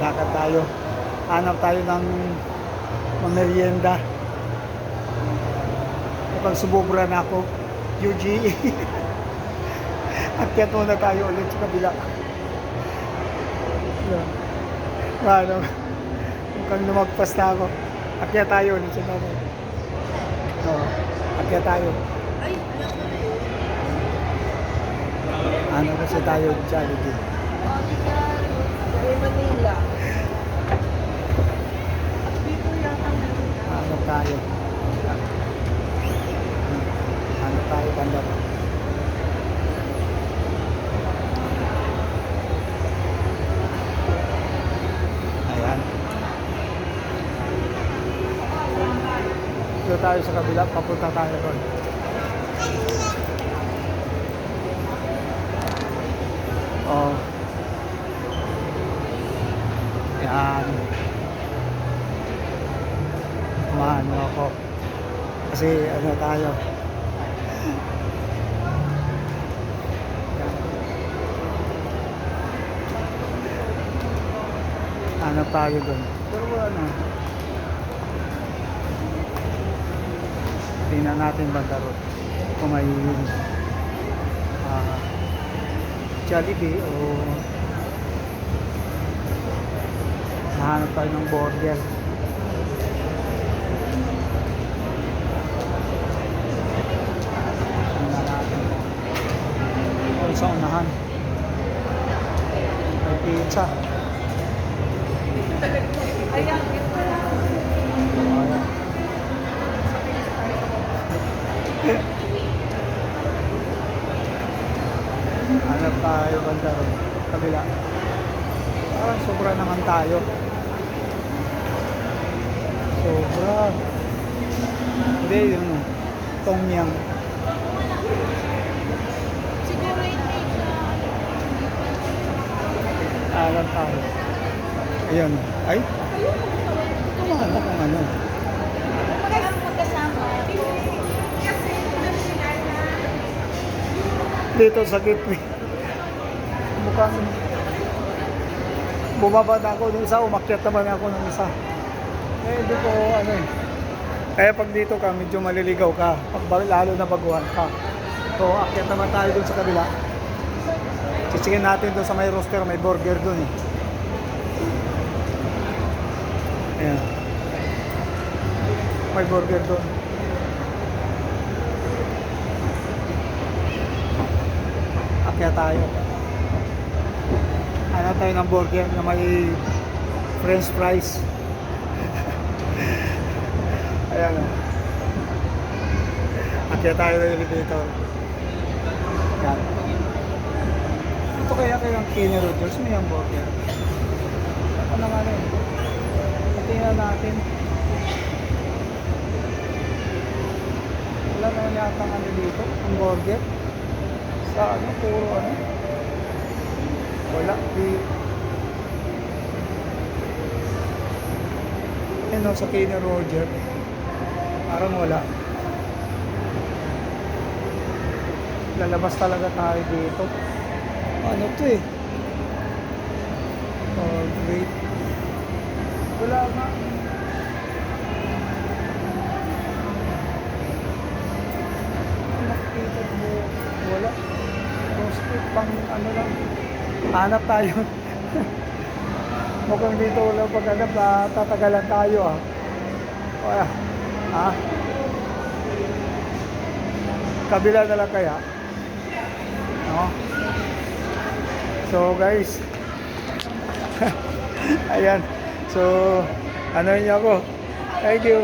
lakad tayo. Hanap tayo ng merienda. Mukhang sumubra na ako. UGE. Akyat muna tayo ulit sa kabila. Yan. Ano, mukhang lumagpas na ako. Akyat tayo ulit sa kabila. Akyat tayo. Ano kasi tayo Jollibee. Manila. Ano tayo? Ano tayo banda ba? Ayan. Dito tayo sa kabila, papunta tayo doon. Oh. Yan. Kumahan mo ako. Kasi ano tayo. Yan. Ano tayo doon? Pero ano. Tingnan natin banda road. Kung may Jollibee o nahanap tayo ng burger. Tingnan natin. O sa unahan. May pizza. Ayan. Hanap tayo banda ron. Kabila. Parang sobra naman tayo. Sobra. Hindi yung Tongyang. Siguro hindi siya. Hanap tayo. Ayun. Ay. Kumahan na kung ano. Magkasama. Dito sa gitna. Mukhang bumaba na ako ng isa, umakyat naman ako ng isa. Eh, hindi ko ano eh. Kaya pag dito ka, medyo maliligaw ka. Lalo na baguhan ka. So, akyat naman tayo dun sa kabila. Chichikin natin dun sa may roster, may burger dun eh. Ayan. May burger dun. Akyat tayo. Hanap tayo ng burger na may french fries. Ayan o. Akyat tayo ng elevator. Ayan. Ito kaya kayong Kenny Rogers, may hamburger. Ano nga rin? Tingnan natin. Wala naman yata ano dito, hamburger. Sa ano, puro ano. Wala. Ano sa Kenny Roger. Parang wala. Lalabas talaga tayo dito. Ano to eh? Oh, great. Wala nga. Nakikita mo. Wala. Roasted pang ano lang. Hanap tayo. Mukhang dito wala paghanap. Tatagalan tayo ah. Wala. Ha? Kabila na lang kaya. No? So guys. Ayan. So, ano niyo ako. Thank you.